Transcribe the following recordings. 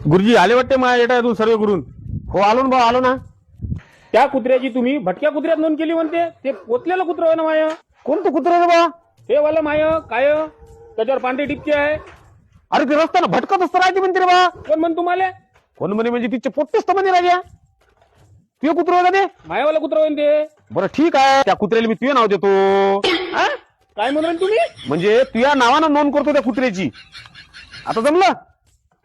गुरुजी आले वाटते माझ्या येटा सर्व करून. हो आलो ना भाऊ, आलो ना. त्या कुत्र्याची तुम्ही भटक्या कुत्र्यात नोंद केली म्हणते. ते पोचलेलं कुत्र आहे ना माय. कोणतं कुत्रा रे बा? ते वाला माय काय त्याच्यावर पांढरी टिपकी आहे. अरे ते रस्त्याला भटकत असतं राहते म्हणते रे बा. कोण म्हण तुम्हाला? कोण म्हणे म्हणजे तिचे पोट्टेच तर म्हणे राजा. तुझे कुत्र होता ते? मायावाला कुत्र होईन ते. बरं ठीक आहे, त्या कुत्र्याला मी तुझे नाव देतो. हा? काय म्हणून तुम्ही? म्हणजे तुझ्या नावानं नोंद करतो त्या कुत्र्याची. आता जमलं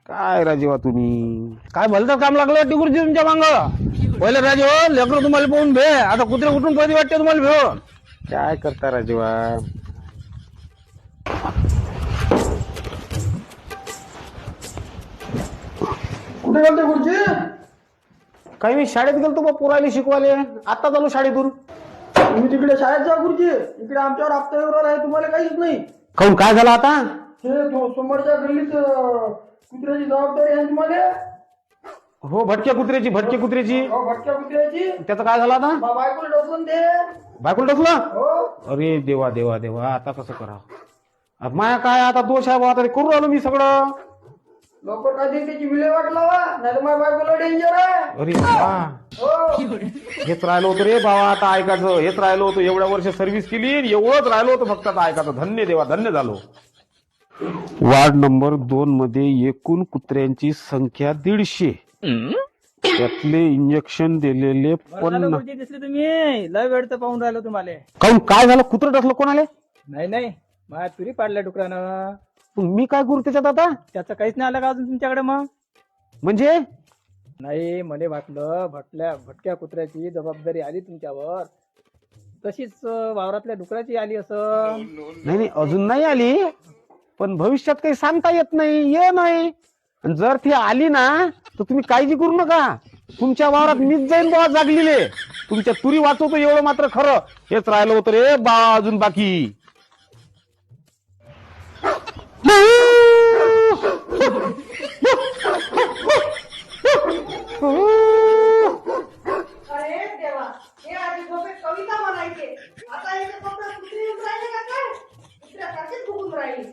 काय राजेवा तुम्ही? काय भलतं काम लागलं वाटते गुरुजी तुमच्या मांग. पहिले राजे हो लेकरं तुम्हाला पाहून भे, आता कुत्रे कुठून पहिले वाटते तुम्हाला भेव. काय करता राजेवा? कुठे गेलते गुरुजी? काही मी शाळेत गेलतो बा पोरायला शिकवाले. आता चालू शाळेतून. तुम्ही तिकडे शाळेत जा गुरुजी, इकडे आमच्यावर हप्ता येऊन आहे, तुम्हाला काहीच नाही. काऊन काय झालं आता? ते समोरच्या गल्लीत कुत्र्याची जबाबदारी आहे तुम्हाला. हो भटक्या कुत्र्याची कुत्र्याची. भटक्या कुत्र्याची त्याचं काय झालं आता? बायकोला डोकून ते. बायकोला टसलं? हो अरे देवा देवा देवा, आता कसं करावं? माया काय आता दोष आहे बा, आता करू आलो मी सगळं. लवकर काय ते त्याची विल्हेवाट लावा, नाही तर माझ्या बायकोला डेंजर आहे. अरे बा, हो हेच राहिलो होतं रे बाबा आता ऐकायचं. हेच राहिलो होतं, एवढ्या वर्ष सर्व्हिस केली, एवढंच राहिलो होतं फक्त आता ऐकायचं. धन्य देवा, धन्य झालो. वार्ड नंबर 2 मध्ये एकूण कुत्र्यांची संख्या 150. त्यातले इंजेक्शन दिलेले 50. दिसले तुम्ही लय वेळ तर पाहून राहिलो तुम्हाला. काऊन काय झालं? कुत्रं टसलं कोणाले? नाही नाही माझ्या तुरी पाडल्या डुकरानं. मी काय करू त्याच्यात आता? त्याचं काहीच नाही आलं का अजून तुमच्याकडे? मग म्हणजे नाही, मला वाटलं भटक्या कुत्र्याची जबाबदारी आली तुमच्यावर, तशीच वावरातल्या डुकराची आली असं. नाही नाही अजून नाही आली, पण भविष्यात काही सांगता येत नाही. ये नाही, आणि जर ती आली ना तर तुम्ही काळजी करू नका. तुमच्या वावरात मीच जाईन बाबा जागलेले. तुमच्या तुरी वाचवतो एवढं मात्र खरं. हेच राहिलं होतं रे बा अजून बाकी. अरे देवा, हे आधी झोपेत कविता म्हणायचे, आता हे कपडे कुत्री येऊन राहिले का काय? कुत्र्यासारखेच फुगून राहिले.